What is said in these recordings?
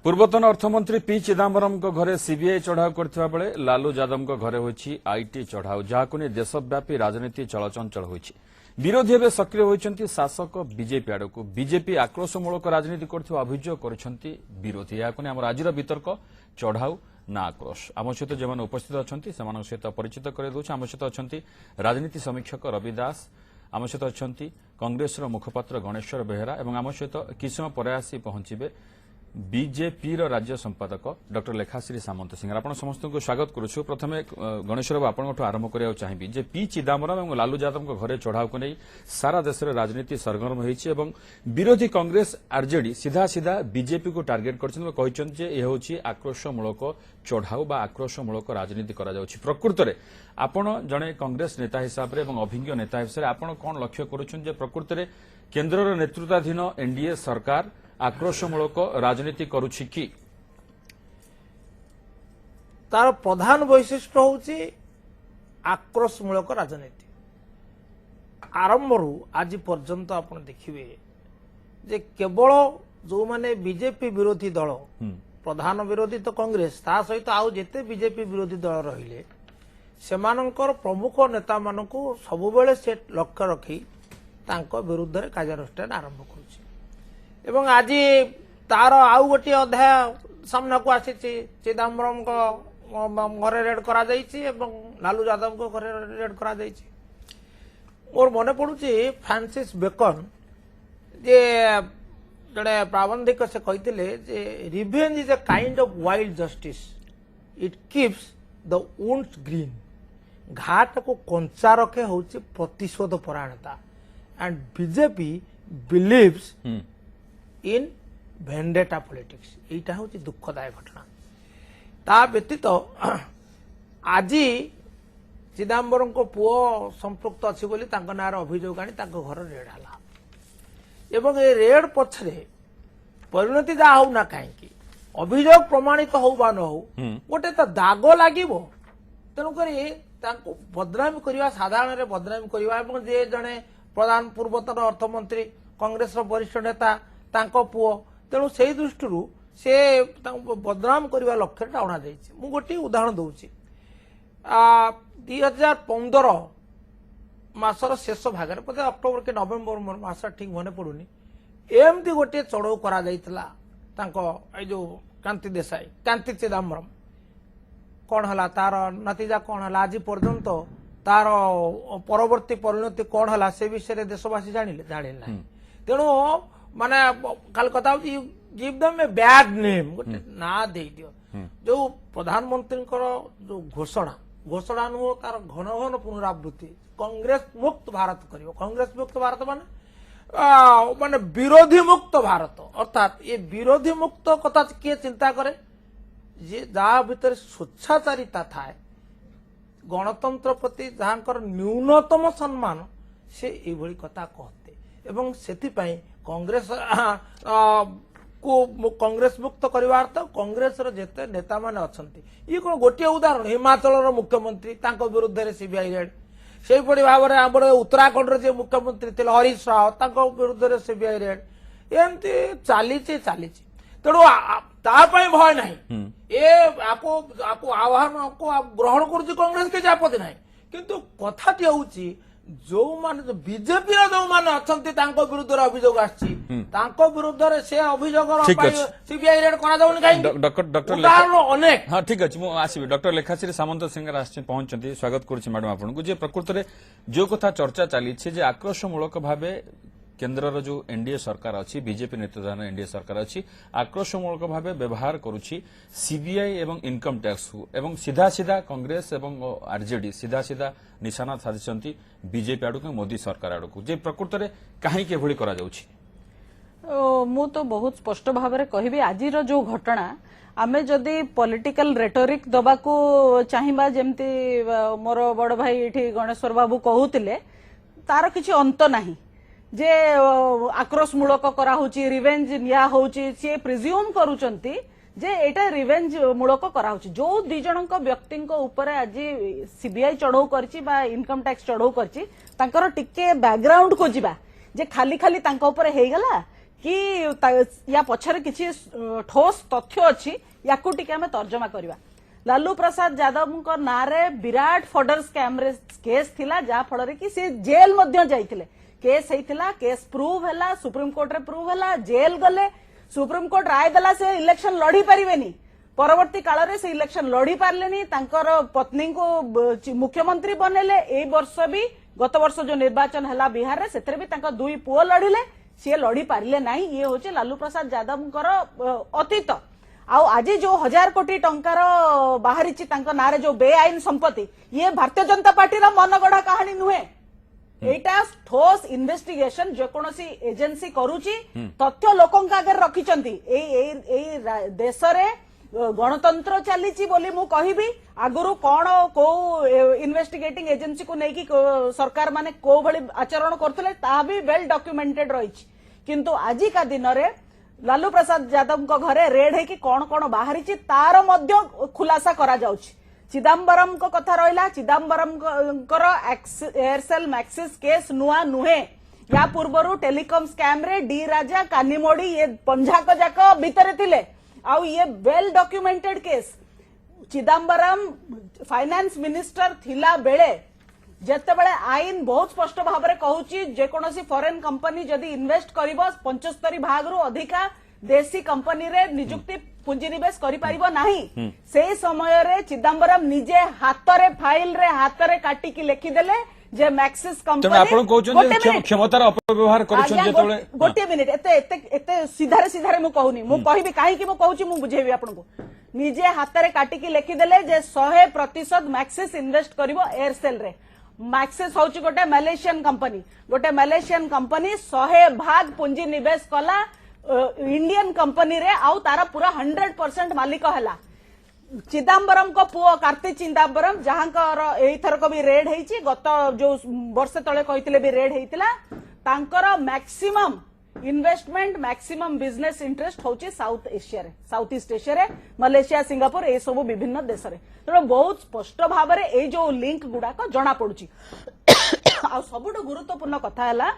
पूर्वतन अर्थमंत्री पी चिदंबरम घरे सीबीआई चढ़ाऊ करथिबा बेले लालू यादव घरे होईछि आईटी चढ़ाऊ जहाको ने देशव्यापी राजनीति चलचंचल होईछि। विरोधी एवं सक्रिय होईछंती शासक बीजेपी आड़क बीजेपी आक्रोशमूलक राजनीति करथिबा अभियोग करछंती विरोधी याको ने हमर आजिर वितर्क चढ़ाऊ ना आक्रोश। आम सहित जे उपस्थित अछंती सेमानक सहित परिचित करे दउछ। आम सहित अछंती राजनीति समीक्षक रवि दास, आम सहित अछंती कांग्रेस मुखपात्र गणेश्वर बेहेरा एवं आम सहित किछ समय पर आसी पहुंचीबे बीजेपी राज्य संपादक डॉक्टर लेखाश्री सामंत सिंह। आपण समस्त को स्वागत करुछु। प्रथमे गणेश्वर बाबू आपनठु आरंभ करिया चाहिबी जे पी चिदंबरम एवं लालू यादव घरे चढ़ाऊ को नहीं सारा देश में राजनीति सरगर्म होईछि एवं विरोधी कांग्रेस आरजेडी सीधा सीधा बीजेपी को टार्गेट करछन कहिछन जे ए होछि आक्रोशमूलक चढ़ाऊ बा आक्रोशमूलक राजनीति करा जाउछि। प्रकृत रे आपण जणे कांग्रेस नेता हिसाब रे एवं अभिज्ञ नेता हिसाब रे आपण कोन लक्ष्य करूछन जे प्रकृत रे केंद्रर नेतृत्वाधीन एनडीए सरकार आक्रोशमूलक राजनीति करुछि कि तार प्रधान वैशिष्ट्य होउछि आक्रोशमूलक राजनीति। आरंभ आज पर्यंत आपण देखिबे जे केवल जो माने बीजेपी विरोधी दल प्रधान विरोधी तो कांग्रेस ता सहित आउ जेते बीजेपी विरोधी दल रहिले सेमानंकर प्रमुख नेता मानकु सबुबेले से लक्ष्य रखी तांको विरुद्ध रे कार्यानुष्ठान आरंभ करुछि एवं आज तार आउ गोटे अध्याय सामना को आसी चिदंबरम घरे रेड करा जाइछि एवं लालू यादव को घरे रेड करा जाइछि। मोर मने पड़ुछि फ्रांसिस बेकन जे जड़े प्राबंधिक से कहिथिले जे revenge is a kind of wild justice, it keeps the wounds green. घाट को कंचा रखे होउछि प्रतिशोध परायणता and BJP believes in vendetta politics. एटा होची दुखदायक घटना। ता व्यतीत आज चिदंबरम को पुओ संपृक्त अछि बोली तांको नार अभियोग आनी तांको घर रेड हला एवं ए रेड पछरे परिणति जा हो ना काहेकि अभियोग प्रमाणित हो बा न हो गोटे तो दाग लागिवो। तेणु करी तांको बदनामी करिवा साधारण रे बदनामी करिवा एवं जे जने प्रधान पूर्वतन अर्थमंत्री कांग्रेस वरिष्ठ नेता तांको पुओ तेणु से दृष्टि से बदनाम करने लक्ष्य अणा जा। गोटे उदाहरण दूसरी 2015 मासर शेष भागर बोधे अक्टोबर के नवेम्बर मास ठीक मन पड़ूनी एमती गोटे चढ़ऊ करा जो कांति देसाई कांति चिदंबरम कौन है तार नतीजा कौन है आज पर्यंत तार परवर्ती परिणति कौन है से विषय देशवासी जानिले ना। तेणु माने काल कथा give them a bad name गोटे ना दे दियो। जो प्रधानमंत्री जो घोषणा नु तार घन घन पुनरावृत्ति कांग्रेस मुक्त भारत करियो। कांग्रेस मुक्त भारत माने विरोधी मुक्त भारत अर्थात ये विरोधी मुक्त कथा किए चिंता करे जे जहा भीतर स्वेच्छाचारिता थाए गणतंत्र प्रति जहांकर न्यूनतम सम्मान से एभली कथा कहते एवं सेतिपई कांग्रेस को कांग्रेस मुक्त करिवार तो कांग्रेस जेते नेता माने अछंती ये कोन गोटे उदाहरण हिमाचल मुख्यमंत्री तांको विरुद्ध रे सीबीआई रेड सेही पड़ी भाव रे हमर उत्तराखंड रे जे मुख्यमंत्री थिले हरीश राव तांको विरुद्ध रे सीबीआई रेड एमती चाली तेणु ता पई भय नाही ए आपको आह्वान को ग्रहण करूची कांग्रेस के आपत्ति नाही किंतु कथाटी होउची जो माने बीजेपी जो माने अछंती तांको विरुद्ध रे अभियोग आछि तांको विरुद्ध रे से अभियोग सीबीआई रेड करा जाउनी काई डॉक्टर अनेक। हां ठीक अछि मु आसीबी डॉक्टर लेखाश्री सामंत सिंह आछि पहुंचंती स्वागत करूछि मैडम आपन को जे प्रकृत रे जो कथा चर्चा चली छै जे आक्रोशमूलक भाबे केन्द्र जो एनडीए सरकार अच्छी बीजेपी नेतृत्वाधीन एनडीए सरकार अच्छी आक्रोशमूलक भाव व्यवहार करुच्ची सीबीआई एवं इनकम टैक्स को एवं सीधा सीधा कांग्रेस एवं आरजेडी सीधा सीधा निशाना साधी बीजेपी आड़ मोदी सरकार आड़ को प्रकृत में कहीं एभली करा जाउछि। मु तो बहुत स्पष्ट भाव में कहबी आज जो घटना आमे जदि पॉलिटिकल रेटोरिक दबा को चाहिबा जेमती मोर बड़ भाई एठी गणेश्वर बाबू कहूतिले तार किछि अंत नाही जे आक्रोशमूलक करा होची रिवेंज निया होची से प्रिज्यूम करूचंती जे एटा रिवेंज मूलक करा होची। जो दी जनक व्यक्तिंक ऊपर आज सीबीआई चढ़ऊ करची बा इनकम टैक्स चढ़ऊ करची तांकर टिके बैकग्राउंड को जिबा जे खाली खाली तांका ऊपर हेगला कि या पछरे किछि ठोस तथ्य अछि याकू टिके हमें तर्जमा करबा। लालू प्रसाद यादव को नारे विराट फॉर्डर स्कैम रे केस थिला जा फଳରେ कि से जेल मध्य जाइथिले। केस हेतिला, केस प्रूव हैला, सुप्रीम कोर्ट रे प्रूव हैला, जेल गले, सुप्रीम कोर्ट राय देला से इलेक्शन लड़ी परिवेनी। परवर्ती काल रे से इलेक्शन लड़ी पारलेनी, तांकर पत्नी को मुख्यमंत्री बनेले। ए वर्ष भी गत वर्ष जो निर्वाचन हैला बिहार रे सेतरे भी तांकर दुई पुओ लड़िले, सी लड़ी पारिले नाही। ये होचे लालू प्रसाद यादव अतीत। आउ आज जो 1000 कोटी टंकार बाहरी नारे जो बेआईन संपत्ति, ये भारतीय जनता पार्टी मनगढ़ा कहानी नुहे। एटा ठोस इन्वेस्टिगेशन जेकोसी एजेंसी करूची, तथ्य लोकों आगे रखिचंती। देश रे गणतंत्र चलीची बोली मु कहिबी। आगुरु कौन को इन्वेस्टिगेटिंग एजेंसी को नेकी सरकार माने को भली आचरण करथले ता भी वेल डॉक्यूमेंटेड रहिछि। किंतु आजि का दिन रे लालू प्रसाद यादव को घरे रेड है कि कौन कौन बाहरी तार मध्य खुलासा करा जाउछि। चिदम्बरम को कथा रहिला, चिदम्बरम एयरसेल मैक्सिस केस नुआ नुहे। या पूर्वरु टेलीकॉम स्कैम रे डी राजा, कानीमोड़ी ये पंजाक जाक भितर थिले। आउ ये well documented case. Chidambaram finance minister थिला बेले जेते बेले आईन बहुत स्पष्ट भाव में कहूची जेकोसी फॉरेन कंपनी जदि इन्वेस्ट करिवो 75 भाग रु अधिका देशी कंपनी रे नियुक्ति पुंजीनिवेश करि परिबो नाही। से समय रे चिदम्बरम निजे हाथ रे फाइल रे हाथ रे काटी की लिखि देले जे मैक्सिस कंपनी आपण कहउछन क्षमतार अपव्यवहार करूछन जेतोले। गोटे मिनिट एते सीधारे मु कहूनी, मु कहिबी काहे कि मु कहूची मु बुझेबी आपन को। निजे हाथ रे काटी की लिखि देले जे 100% मैक्सिस इन्वेस्ट करिवो एयरसेल रे। मैक्सिस होची गोटे मलेशियन कंपनी, गोटे मलेशियन कंपनी 100 भाग पुंजी निवेश कला इंडियन कंपनी रे, आउ तारा पूरा 100% मालिक हैला। चिदम्बरम को पुओ कार्ति चिदम्बरम जहांकर एथर को भी रेड हेची, गत जो वर्ष तले कहितले भी रेड हेतिला। तांकर maximum investment maximum business interest होची साउथ एशिया रे, साउथ ईस्ट एशिया रे, मलेशिया, सिंगापुर ए सब विभिन्न देश रे। तो बहुत स्पष्ट भाव में ए जो लिंक गुडा को जना पड़ुची। आ सबुठु गुरुत्वपूर्ण कथा हैला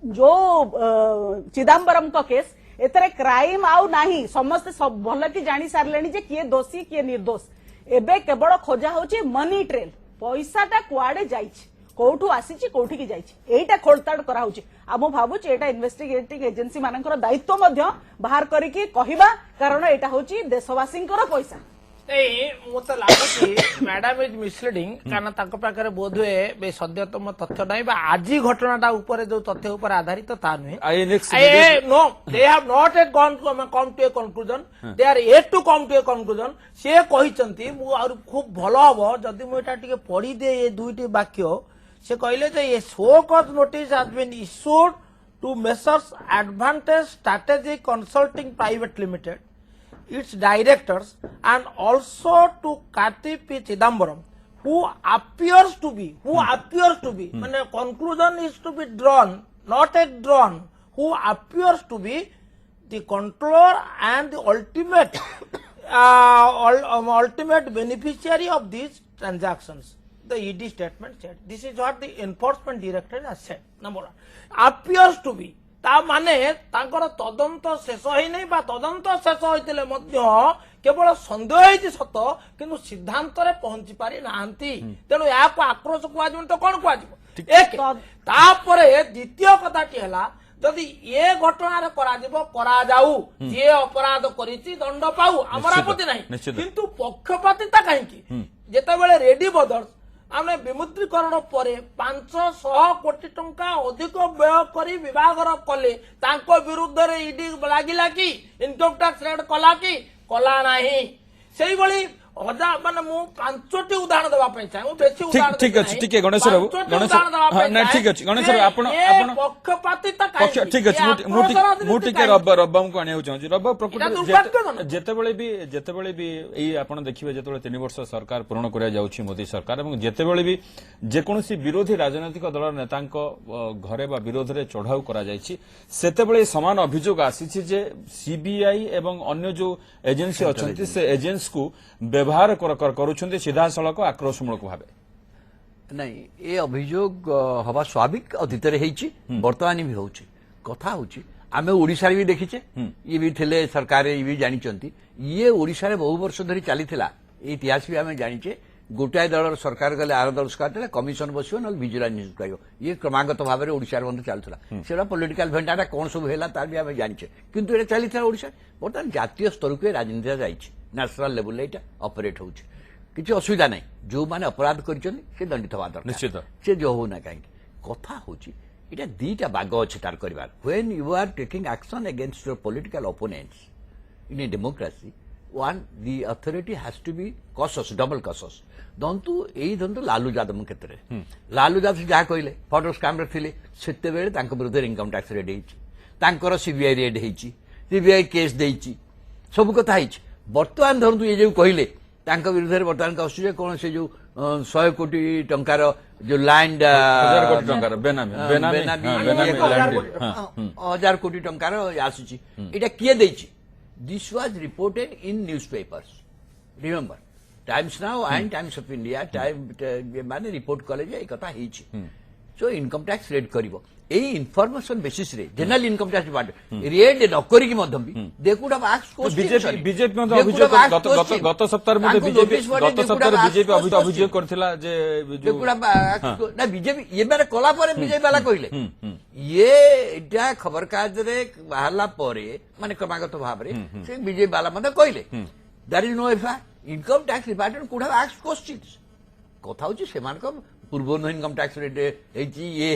जो चिदम्बरम को केस, एतरे क्राइम आउ नाही, समस्त सब भल की जानी सारलेनी जे किए दोषी किए निर्दोष। एबे केवल खोजा होची मनी ट्रेल, पैसाटा कुआडे जाइछि, कोठू आसीछि, कोठी की जाइछि, एटा खोलताड़ करा होची। आ मु भाबुछि एटा इन्वेस्टिगेटिंग एजेंसी मानकर दायित्व मध्य बाहर करिकि कहिबा, कारण एटा होची देशवासींकर पैसा। मत लगुच मैडम इज मिसलीडिंग, कारण तांको पाखरे बोध हुए सद्यतम तथ्य नहीं आज घटनाटा ऊपर जो तथ्य ऊपर आधारित ता नुहे। No they have not yet gone come to a conclusion, they are yet to come to a conclusion. से कहिसंती मु और खूब भलो हबो जदी मु एटा टिके पढी दे ये दुईटी वाक्य। से कहले जे ये show cause notice has been issued to messrs Advantage Strategic Consulting Private Limited, its directors, and also to Karti P. Chidambaram, who appears to be, when a conclusion is to be drawn, not a drawn, who appears to be the controller and the ultimate, ultimate beneficiary of these transactions. The ED statement said. This is what the enforcement director has said. Number one, appears to be. ता माने तांकर तदंत शेष होई नै बा तदंत शेष होइतिले मध्य केवल संदेह होइछि सत, किंतु सिद्धांत रे पहुंची पारि नांती। तेनु या को आक्रोश कुआ जन तो कोन कुआ जिवो। एक तापरे द्वितीय कथाटी हला जदि ये घटना रे करा जिवो करा जाऊ, जे अपराध करिछि दंड पाऊ, हमर आपत्ति नाही। किंतु पक्षपातिता काहे कि जेते बेले रेडी ब्रदर्स आमे विमुद्रीकरण परे 500 कोटी टंका अधिक व्यय करी विभागर कले, तांको विरुद्ध रे ईडी लागिला कि इनकम टैक्स रेड कला कि कला नाही। सेही बळी हजार माने मु 5टी उदाहरण देबा पई चाहे, मु बेसी उदाहरण ठीक अछि, ठीक है गणेश बाबू, गणेश ना ठीक अछि गणेश बाबू, आपण पक्षपातिता काहे ठीक अछि। मु टिके रब्बाम को आने होचो रब्बा प्रकृति जेतेबेले भी एई आपण देखिबे जेतेबेले 3 वर्ष सरकार पूर्ण करिया जाउछि मोदी सरकार, एवं जेतेबेले भी जेकोसी विरोधी राजनैतिक दल नेतांको घरे बा विरोध रे चढ़ाऊ करा जायछि, सेतेबेले समान अभियोग आसीछि जे सीबीआई एवं अन्य जो एजेंसी अछंती से एजेंसी को व्यवहार करुछन्ते सीधा सड़क आक्रोशमूलक भाव नहीं। ये अभियोग हवा स्वाभाविक अतीत रे हेछि, वर्तमान भी होछि। कथा होछि आम ओडिशा भी देखीचे ये भी थे सरकार ये भी जानते ये ओडिशा बहु वर्ष धरी चली इतिहास भी आम जाचे गोटाए दल सरकार गले आर दल सरकार कमिशन बस ना विजिलेंस नियुक्त कर ये क्रमागत भाव में ओडिशा बंद चलता से पॉलिटिकल भेंटा कौन सब है तार भी आम जाचे किंतु ये चलता ओडिशा बर्तमान जातीय स्तर को राजनीति जाइए नेशनल लेवल ये ऑपरेट हो किसी असुविधा नहीं जो मैंने अपराध कर दंडित हवा दरकार निश्चित से जो होना कहीं कथा हूँ এটা দুইটা বাগ আছে তার করিবার when you are taking action against your political opponents in a democracy one the authority has to be cautious double cautious দন্তু এই দন্তু লালু যাদব ক্ষেত্রে লালু যাদব যা কইলে ফটো স্ক্যাম রে থিলে সেতে বেলে তাଙ୍କ বিরুদ্ধে ইনকম ট্যাক্স রেড ହେଇଛି ତାଙ୍କର সিবিআই রেড ହେଇଛି সিবিআই কেস ଦେଇଛି ସବୁ କଥା ହେଇଛି ବର୍ତ୍ତମାନ ଧରନ୍ତୁ ଏ ଯୋଉ କହିଲେ ତାଙ୍କ ବିରୁଦ୍ଧରେ ବର୍ତ୍ତମାନ କହୁଛି ଯେ କଣ ସେ ଯୋଉ 100 କୋଟି ଟଙ୍କାର जो लैंड 1000 कोटी टंकार बेनामी बेनामी 1000 कोटी टंकार आसुची एटा किए देछि this was reported in newspapers remember Times Now and Times of India time माने रिपोर्ट कले जे कथा हिची सो इनकम टैक्स रेड करिवो एई इन्फॉर्मेशन बेसिस रे general income tax department raid न करी की मध्यम भी देखुडा आस्क क्वेश्चन बीजेपी में अभियोग गत सप्ताह में बीजेपी अभियोग करथिला जे देखुडा ना बीजेपी ये बारे कला पर बीजेपी वाला कहले ये एटा खबर कागज रे बाहरला परे माने क्रमागत भाव रे से बीजेपी वाला मते कहले that is no FIR income tax department could have asked questions कथा होची सेमान को पूर्व इनकम टैक्स रेट ये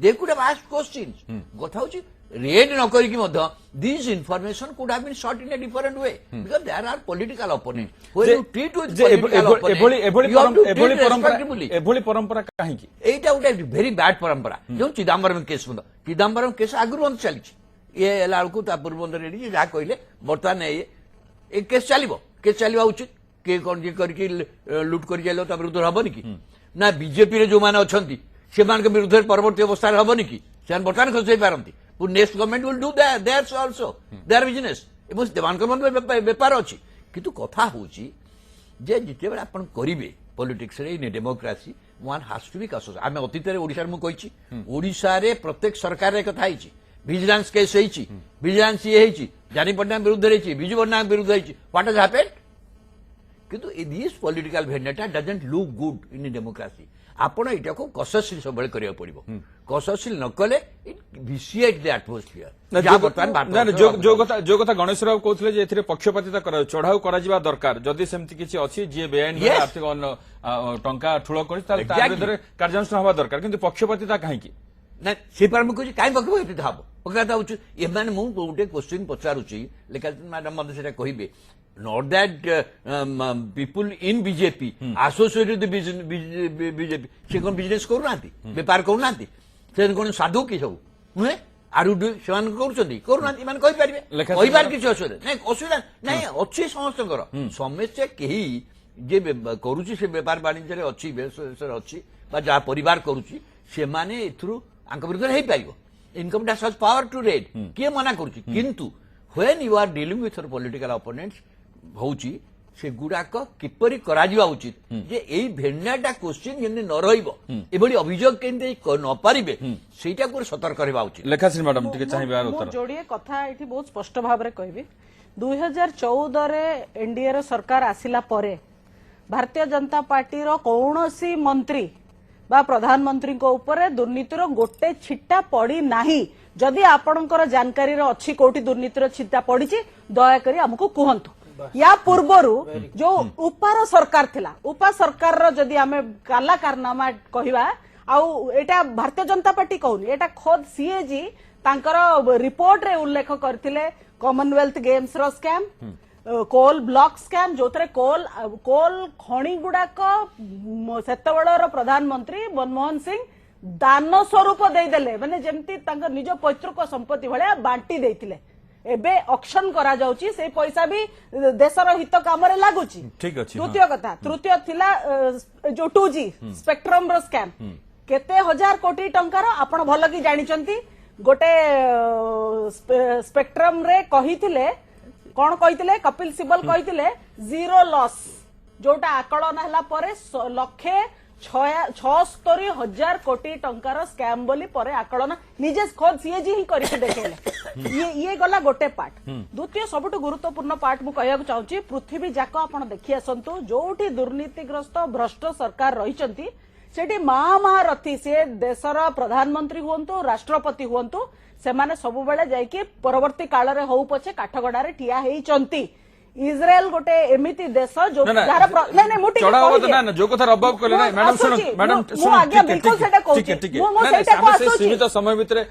they could have asked questions कथा होची रेड न करी की मध्य this information could have been sought in a different way because there are political opponent when you treat with एभली परंपरा काहे की एटा उटा वेरी बैड परंपरा जो चिदंबरम केस आगुर बंद चली ये एला को ता पूर्व बंद रेडी जा कहले बर्तमान ए केस चलिबा उचित के कोन जे करके लूट कर जाइलो ता विरुद्ध हबनी की ना बीजेपी रे जो माने अछंती से मान के विरुद्ध परवर्ती अवस्था हबनी की से बर्तमान खसै पारंती पुर next government will do that that's also their business एबस देवान मन व्यापार अछि किंतु कथा होची जे जिते बेला अपन करिवे पॉलिटिक्स रे in democracy one has to be cautious आमे अतीत रे ओडिसा रे मु कहिची ओडिसा रे प्रत्येक सरकार रे कथा हिची विजिलेंस केस हिची विजिलेंस ये हिची जानी पटना विरुद्ध हिची बिजू पटना विरुद्ध हिची व्हाट हैज हैपेंड किंतु this political vendetta doesn't look good in democracy आपण एटा को कॉशियसली सब बेले करिया पड़िबो कॉशियसली न कले इट विशिएट द एटमॉस्फियर जा बर्तमान बात जो कथा गणेश राव कहथिले जे एथिरे पक्षपातिता करा चढ़ाऊ करा जिबा दरकार जदी सेमति किछि अछि जे बेआईन आर्थिक टंका ठुळ करि तार विरुद्ध कार्यानुष्ठान हवा दरकार किंतु पक्षपातिता काहे की ना से पर मैं कुछ काई पक्षपातिता हबो पक्षपातिता होछ ए माने मु गोटे क्वेश्चन पचारुची लेकिन मैडम मते सेटा कहिबे not that people in BJP associated with BJP से कौन बिजनेस करू नांती व्यापार करू नांती से कौन साधु की सब नुहे आरु सेमान करूछंती करू नांती माने कहि परिबे कहि बार किछ असुविधा नहीं अछि समस्तकर समस्या केही जे करूची से व्यापार वाणिज्य रे अछि व्यवसाय अछि बा जा परिवार करूची से माने इथरु आंक विरुद्ध हेई पाइबो income tax has power to raid के मना करूची किंतु when you are dealing with your political opponents होची से गुडाक किपरि करा जिवा उचित जे एई भेन्नाटा क्वेश्चन जेने न रहइबो एबडी अभियोग केनते न पारिबे सेटा को सतर्क रहबा उचित लेखाश्री मैडम टिके चाहिबे उत्तर जोड़िए कथा एठी बहुत स्पष्ट भाव रे कहबी 2014 रे एनडीए रो सरकार आसिला परे भारतीय जनता पार्टी रो कोनोसी मंत्री बा प्रधानमंत्री को ऊपर दुर्नीतिर गोटे छिट्टा पड़ी नाही जदि आपणकर जानकारी रो अछि कोटी दुर्नीतिर छिट्टा पड़ी दया करी हमको कहंतु या पूर्वरु जो उपार सरकार थिला उपा सरकार रो जदि हमें काला कारनामा कहिबा आउ एटा भारतीय जनता पार्टी कहउनी एटा खुद सीएजी तांकर रिपोर्ट रे उल्लेख करथिले कॉमनवेल्थ गेम्स रो स्कैम कोल ब्लॉक स्कैम जोतरे कोल खणी गुडाक सेतबेलर प्रधानमंत्री मनमोहन सिंह दान स्वरूप देदेले माने जेमती तांकर निज पैतृक संपत्ति भले बांटी देथिले एबे ऑक्शन करा जाउची से पैसा भी देशर हित काम रे लागुची ठीक अछि तृतीय कथा तृतीय थिला जो 2G स्पेक्ट्रम रो स्कैम केते हजार कोटी टंकार आपण भल की जानिचंती गोटे स्पेक्ट्रम रे कहिथिले कौन कहिथिले कपिल सिब्बल कहिथिले जीरो लॉस जोटा आकलन हला परे 1,00,000 76,000 कोटी टंकार स्कैम बोली परे आकलन निजे खोद सीएजी ही करके देखेले ये गला गोटे पार्ट। द्वितीय सबुठ गुरुत्वपूर्ण पार्ट मु कहया चाहूची पृथ्वी जाक आपण देखि आसंतु जोठी दुर्नीतिग्रस्त भ्रष्ट सरकार रहिचंती सेठी मा रथी से देशर प्रधानमंत्री हुंतु राष्ट्रपति हुंतु से माने सब बेले जाइके परवर्ती काल रे होउ पछे काठगड़ारे ठिया हेइचंती। इज्राएल गोटे एमिति देश जो जो कथा रबाब कले ना मैडम सुन मैडम सीमित समय भितर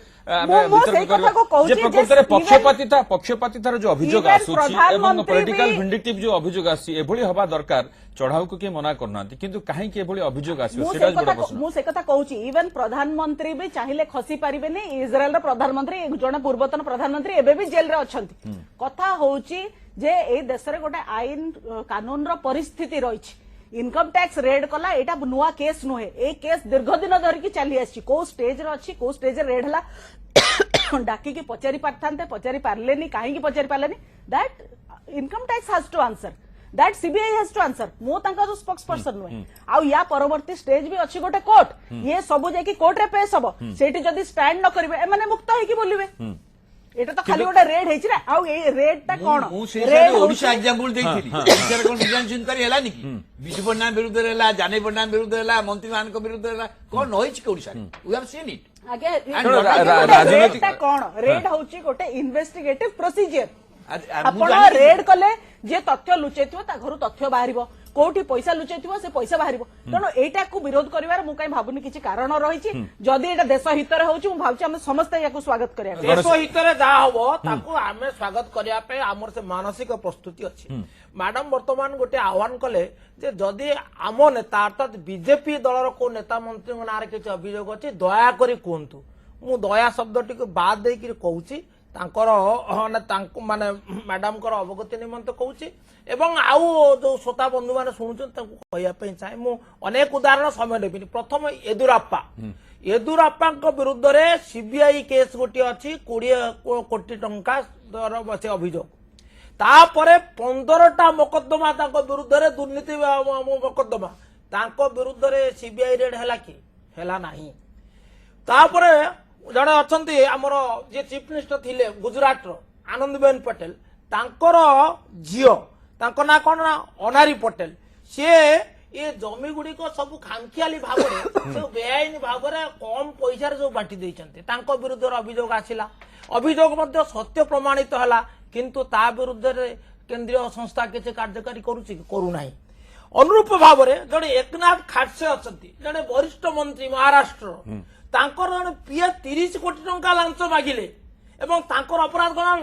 पक्षपातितार जो अभियोग आसुछि एवं पॉलिटिकल विंडिक्टिव जो अभियोग आसी एभली हवा दरकार चढ़ाऊ को किए मना करनांती किंतु काहे के एभली अभियोग आसी सेटा बड़ प्रश्न मु से कथा कहूची इवन प्रधानमंत्री भी चाहिले खसी पारिबेनी इज्राएल रो प्रधानमंत्री जने पूर्वतन प्रधानमंत्री एबे भी जेल रे अछंती कथा होउची जे ए देश रे गोटे आईन कानून रो परिस्थिति रही इनकम टैक्स रेड कला एटा नुआ केस नुहे ए केस दीर्घ दिन धरिकी चली आसी को स्टेज रे अछि को स्टेज रे रेड हला डाकी की पचारि पारथांते पचारि पारलेनी काहे की पचारि पारलेनी that income tax has to answer that CBI has to answer मो तांका जो स्पोक्स पर्सन नुहे आ या परवर्ती स्टेज भी अछि गोटे कोर्ट ये सब जाकी कोर्ट रे पेश हबो सेठी जदी स्टैंड न करिवे ए माने मुक्त होई की बोलिवे एटा तो खाली गोटे रेड हेछि रे आ ए रेड ता कोन रेड ओडिशा एग्जांपल देइथिली ओडिशा कोन विधान चिंतकारी हेला निकी बिजू पन्ना विरुद्ध हेला जाने पन्ना विरुद्ध हेला मंत्री मान को विरुद्ध हेला कोन होइछि के Odisha we have seen it आगे राजनीतिक रेड कोन रेड होउछि गोटे इन्वेस्टिगेटिव प्रोसीजर आपण रेड कले जे तथ्य लुचैथिबो ता घरु तथ्य बाहरिबो कोठी पैसा लुचैथिबो से पैसा बाहरिबो तेणु एटा को विरोध करिवार मु काई भाबुनी किछि कारण रहिछि जदी एटा देश हितरे होउछि मु भाबछि हम समस्त याकू स्वागत करिया देश हितरे जा हबो ताकू आमे स्वागत करिया पे हमर से मानसिक प्रस्तुति अछि। मैडम वर्तमान गोटे आह्वान कले जे जदी आम नेता अर्थात बीजेपी दलर को नेता मंत्री नारे किछि अभियोग अछि दया करी कोंतु मु दया शब्दटी को बाद देई कि कहूछि तांकर माने मैडम अवगति निमंत कहूँ एवं आउ जो श्रोता बंधु मैंने शुणुन चाहे मु अनेक उदाहरण समय देवी प्रथम येदुरप्पा विरुद्ध रे सीबीआई केस गोटे अच्छी 20 कोटी टंका से अभियोग तापरे 15टा मोकद्दमा विरुद्ध रे दुर्नीति मोकद्दमा विरुद्ध रे सीबीआई रेड है कि है नहीं तापरे जड़े अच्छा आमर जे चीफ मिनिस्टर थिले गुजरात रो आनंदीबेन पटेल तांकर झीओ तांको ना कौन ना अनारी पटेल सी ये जमी गुड़िक सब खामखियाली भाव सब बेआईन भाव कम पैसा जो बांटी देइचंते तांको विरुद्ध अभियोग आसिला अभियोग मध्य सत्य प्रमाणित हला किंतु ता विरुद्ध रे केंद्रीय संस्था किसी कार्यकारी करूची करू नाही। अनुरूप भाव जड़े एकनाथ खाड़से अछंती जड़े वरिष्ठ मंत्री महाराष्ट्र तांकर जड़े पीए 30 कोटी टंका लांच मागिले एवं तांकर अपराध कौन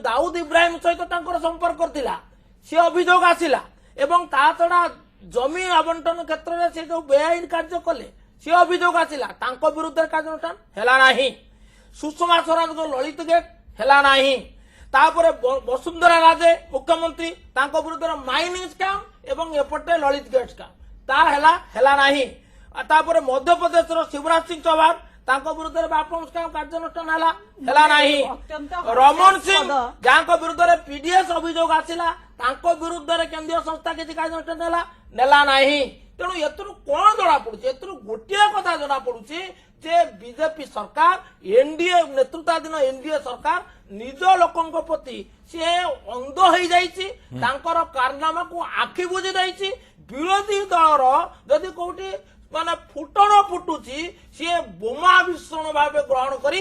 दाऊद इब्राहिम सहित तांकर संपर्क करथिला से अभियोग आसिला एवं ता छड़ा जमी आवंटन क्षेत्र में से जो बेआईन कार्य कले से अभियोग आसिला तांको विरुद्ध कार्यानुष्ठान हेला नाही। सुषमा स्वराज को ललित गेट हेला नाही तापरे वसुंधरा राजे मुख्यमंत्री तांको विरुद्ध माइनिंग स्कैम एवं एपटे ललित गेट स्कैम ता हेला नाही। तापरे मध्य प्रदेश शिवराज सिंह चौहान तांको विरुद्ध बापम स्कैम कार्यानुष्ठान हेला नाही। रमन सिंह जहाँ विरुद्ध पीडीएस अभियोग आसिला तांको विरुद्ध केंद्रीय संस्था किसी कार्यानुष्ठान नेला नाही। तेणु एथुरु कौन जना पड़ुछि एथुरु गोटे कथा जना पड़ुछि जे बीजेपी सरकार एनडीए नेतृत्वाधीन एनडीए सरकार निज लोकंक प्रति से अंध हो जाइछि तांकर कारनामा को आखि बुझी जाइछि विरोधी दलर जदि कोठी माने फुटण फुटुची सी बोमा विस्फोरण भाव ग्रहण करी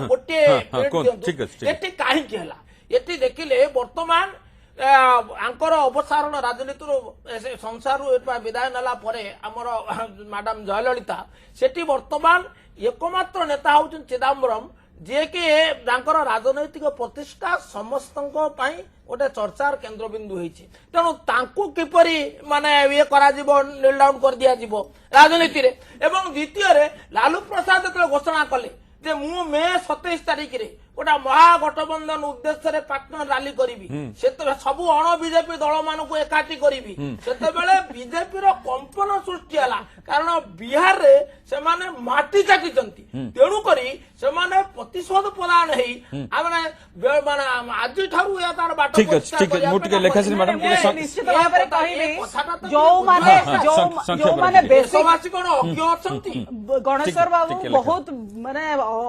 गोटे देखिले वर्तमान आंकर अवसारण राजनीति संसार विदाय नाला आमर मैडम जयललिता सेठी वर्तमान एकमात्र नेता होउछन चिदंबरम जे कि राजनैतिक प्रतिष्ठा समस्त गोटे चर्चार केन्द्रबिंदु होती तेणु तांकु किपरि माने ये करा जीवो नील डाउन कर दिया जीवो राजनीति रे एवं द्वितीय रे लालू प्रसाद जब घोषणा कले जे मु मे 27 तारिख रे गोटा महागठबंधन उद्देश्य रे पार्टनर रैली करी सब अण बीजेपी दल मान को एकाठी करी बीजेपी कंपन सृष्टि है कारण बिहार रे से माने माटी काटी तेणु करी ସେମାନେ ପ୍ରତିଶୋଧ ପ୍ରଦାନ ହେଇ ଆମେ ମାନେ ଆଜି ଠାରୁ ତାର ବାଟ ଠିକ ଅଛି ଠିକ ଅଛି ମୁଁ ଟିକେ ଲେଖାଶ୍ରୀ ମ୍ୟାଡାମ ଟିକେ ନିଶ୍ଚିତ ଭାବରେ କହିବି କଥାଟା ଯୋଉମାନେ ଯୋଉମାନେ ବେଶୀ ଦେଶବାସୀ କଣ ଅଜ୍ଞ ଅଛନ୍ତି ଗଣେଶ୍ୱର ବାବୁ ଟିକେ ଲେଖା। ବହୁତ ମାନେ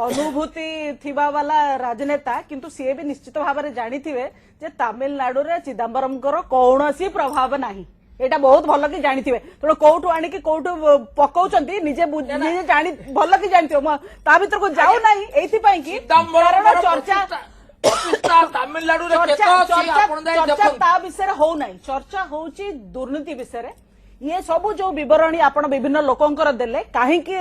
ଅନୁଭୂତି ଥିବା ବାଲା ରାଜନେତା କିନ୍ତୁ ସିଏ ବି ନିଶ୍ଚିତ ଭାବରେ ଜାଣିଥିବେ ଯେ ତାମିଲନାଡୁରେ ଚିଦାମ୍ବରମଙ୍କର କୌଣସି ପ୍ରଭାବ ନାହିଁ ଏଇଟା ବହୁତ ଭଲ କି ଜାଣିଥିବେ ତେଣୁ କୋଉଠୁ ଆଣିକି କୋଉଠୁ ପକଉଛନ୍ତି ନିଜେ ନିଜେ ଜାଣି ଭଲ କି ଜାଣିଥିବ ମୁଁ ତା ଭିତରକୁ ଯାଉ ନାହିଁ ଏଇଥିପାଇଁ କି କାରଣ ଚର୍ଚ୍ଚା ତାମିଲନାଡୁରେ ଚର୍ଚ୍ଚା ତା ବିଷୟରେ ହଉନାହିଁ ଚର୍ଚ୍ଚା ହଉଛି ଦୁର୍ନୀତି ବିଷୟରେ ଇଏ ସବୁ ଯୋଉ ବିବରଣୀ ଆପଣ ବିଭିନ୍ନ ଲୋକଙ୍କର ଦେଲେ କାହିଁକି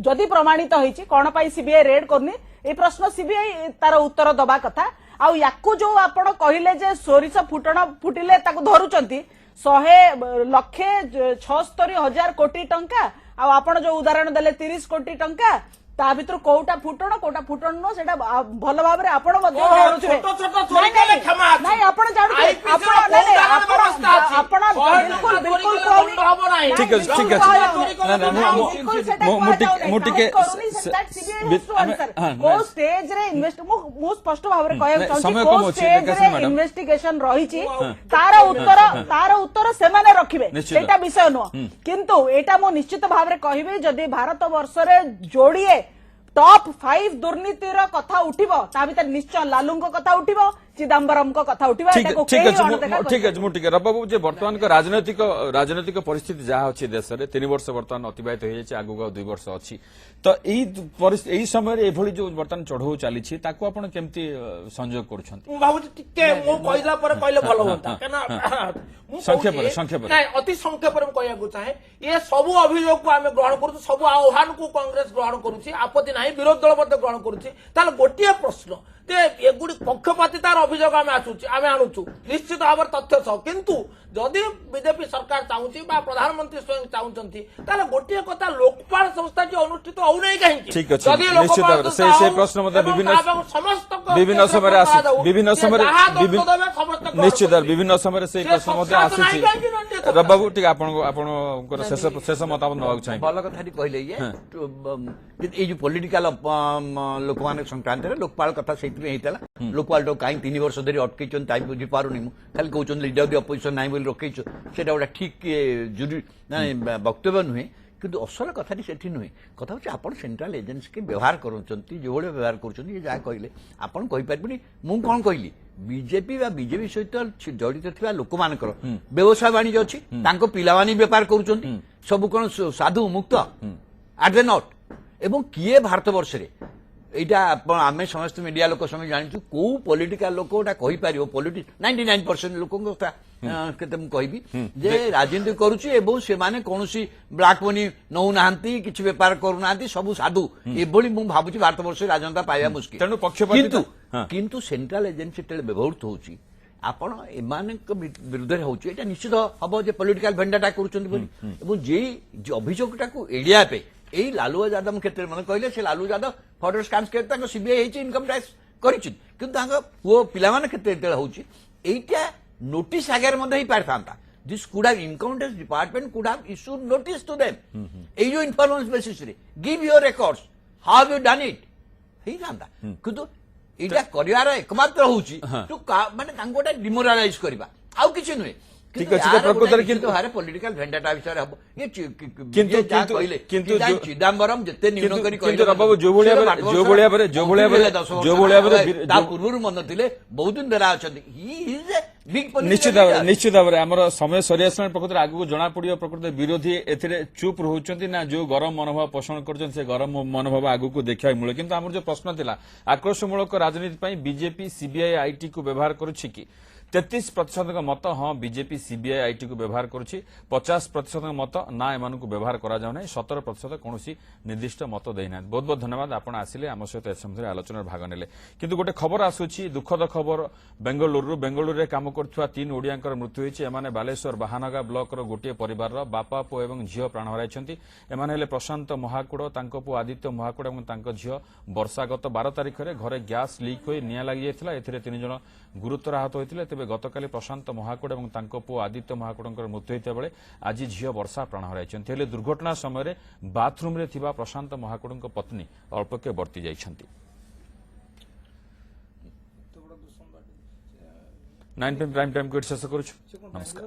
ଯଦି ପ୍ରମାଣିତ ହେଇଛି କଣ ପାଇଁ ସିବିଆଇ ରେଡ୍ କରୁନି এই ପ୍ରଶ୍ନ ସିବିଆଇ ତାର ଉତ୍ତର ଦବା କଥା ଆଉ ୟାକୁ ଯୋଉ ଆପଣ କହିଲେ ଯେ ସୋରିଷ ଫୁଟଣ ଫୁଟିଲେ ତାକୁ ଧରୁଛନ୍ତି 1,76,000 କୋଟି ଟଙ୍କା ଆଉ ଆପଣ ଯୋଉ ଉଦାହରଣ ଦେଲେ 30 କୋଟି ଟଙ୍କା ତା ଭିତରୁ କୋଉଟା ଫୁଟଣ ନୁହଁ ସେଟା ଭଲ ଭାବରେ ଆପଣ ମଧ୍ୟ ଜାଣୁଥିବେ ନାଇଁ ଆପଣ ଜାଣୁଥିବେ ଆପଣ ବିଲକୁଲ ଠିକ ଅଛି ଠିକ ଅଛି ମୁଁ ଟିକେ କୋଉ ଷ୍ଟେଜରେ ମୁଁ ସ୍ପଷ୍ଟ ଭାବରେ କହିବାକୁ ଚାହୁଁଛି କୋଉ ଷ୍ଟେଜରେ ଇନଭେଷ୍ଟିଗେସନ ରହିଛି ତାର ଉତ୍ତର ସେମାନେ ରଖିବେ ସେଇଟା ବିଷୟ ନୁହଁ କିନ୍ତୁ ଏଇଟା ମୁଁ ନିଶ୍ଚିତ ଭାବରେ କହିବି ଯଦି ଭାରତ ବର୍ଷରେ ଯୋଡ଼ିଏ टॉप 5 दुर्नीतिर कथा उठिबो ता भीतर निश्चय लालूंको कथा उठिबो चिदंबरमको कथा उठिबो एटाको ठीक अछि मु ठीक रबाबू जे वर्तमान को राजनीतिक परिस्थिति जहा अछि देश रे 3 वर्ष वर्तमान अतिबाहित होय छै आगु 2 वर्ष अछि तो एई समय रे एभली जो वर्तमान चढ़ौ चली छी ताको आपण केमती संयोग करछंती मु भाबु टिके मु कहिला पर कहले भलो होता केना मु संक्षेप नै अति संक्षेप रे कहया को चाहे ये सब अभियोग को आमे ग्रहण करू सब आह्वान को कांग्रेस ग्रहण करूची आपत्ति नाही विरोध दल मध्ये ग्रहण करूची ताले गोटिए प्रश्न ते एगुडी पक्षपातितार अभियोग आमे आणुचु निश्चित भाव तथ्य सह किंतु जदि बीजेपी सरकार चाहूची बा प्रधानमंत्री स्वयं चाहूचंती ताले गोटिए कथा लोकपाल संस्था जे अनुष्ठित होउ नै काहे ठीक अछि निश्चित भाव से प्रश्न मध्ये विभिन्न समय आसी विभिन्न समय निश्चित विभिन्न समय से प्रश्न मध्ये आसी रबाबू ठीक आपण शेष मतामत नबाक चाहिए भल कथा कहले ये जो पॉलिटिकल लोक मान संक्रांत लोकपाल कथा से लोकपाल तो कहीं 3 वर्ष धरी अटकई बुझी पारुनी खाली कहते लीडर दि अपोजिशन ना रोकई से गोटे ठीक वक्तव्य नुहे किंतु असल कथा से नुहे कथा हूँ आप सेंट्रल एजेन्सी के व्यवहार करुँच जो व्यवहार कर जहाँ कहले आपन कहीपरि मुझे कौन कहली बीजेपी बीजेपी सहित जड़ित थी लोक मान व्यवसाय वाणिज्य अच्छी पिलानी बेपार कर सब कौन साधु मुक्त आर दे नट एवं किए भारत वर्ष रे एटा आम समस्त मीडिया लोक समय जानी कौ पॉलिटिकल लोक कही पार पॉलिटिक्स 99% लोक केते मु कहबी जे राजनीति करूची एवं से माने कोनोसी ब्लैक मनी नौ नाहंती किछि व्यापार करू नाहंती सब साधु एभली मु भाबुची भारत वर्ष राजनीति पाइबा मुश्किल तेनु पक्षपाती किंतु सेंट्रल एजेंसी तेल व्यवहृत होची आपण एमानक विरुद्ध होची एटा निश्चित हबो जे पॉलिटिकल भेंडाटा करूचंदी बोली एवं जे अभियोगटा को एडिया पे एई लालू यादव क्षेत्र में कहले से लालू यादव फॉरवर्ड स्कैम्स के सीबीआई हेची इनकम टैक्स करिछि किंतु तांका पुओ पिलामान क्षेत्र तेल होची एटा नोटिस आगे मध्ये ही पारथांता this could have income tax department could have issued notice to them ए जो इन्फॉर्मेशन बेसिस रे give your records how you done it ही जानता किंतु एटा करिवार एकमात्र होची तो माने तांकोटा डिमोरलाइज करबा आउ किछि नुहे ठीक अछि प्रकृति किंतु हारे पॉलिटिकल भेंडाटा विषय हबो ये किंतु चिदंबरम जते न्यून करी किंतु रबाबू जो भलिया ता पूर्व मन थिले बहुत दिन देला अछथि ही इज ए बिग निश्चित भाव आमर समय सरी आसला प्रकृति आगु जना पड़ियो प्रकृति विरोधी एथिरे चुप रहउचंती ना जो गरम मनोभाव पोषण करछन से गरम मनोभाव आगु को देखा मिले किंतु आमर जो प्रश्न थिला आक्रोशमूलक राजनीति पई बीजेपी सीबीआई आईटी को व्यवहार करूछि कि 33% मत हाँ बीजेपी सीबीआई आईटी को व्यवहार करुच्ची 50% मत ना एम व्यवहार करा 17% कौन निर्दिष्ट मत देना बहुत बहुत धन्यवाद आप आसिले आम सहित ए आलोचना भाग नेले किंतु गोटे खबर आसूची दुखद खबर बेंगलुरु काम कर 3 ओडिया मृत्यु होती एमाने बालेश्वर बाहानगा ब्लॉक गोटे परिवार बापा पुओ और झील प्राण हराई एमाने प्रशांत महाकुड़ पु आदित्य महाकुड़ और झील वर्षा गत 12 तारिख में घरे गैस लीक हो निया लगी जाता 3 जन गुरुतर आहत होते तेज गतकाली प्रशांत महाकुड़ और तांको पुओ आदित्य महाकुड़ंकर मृत्यु होता बेले आज झील वर्षा प्राण हराइछन्ति। हेले दुर्घटना समय बाथरूम रे थिबा प्रशांत महाकुड़ंक पत्नी अल्पके बर्ती जाइछन्ति। 9 PM प्राइम टाइम को शेष करूछु। नमस्कार।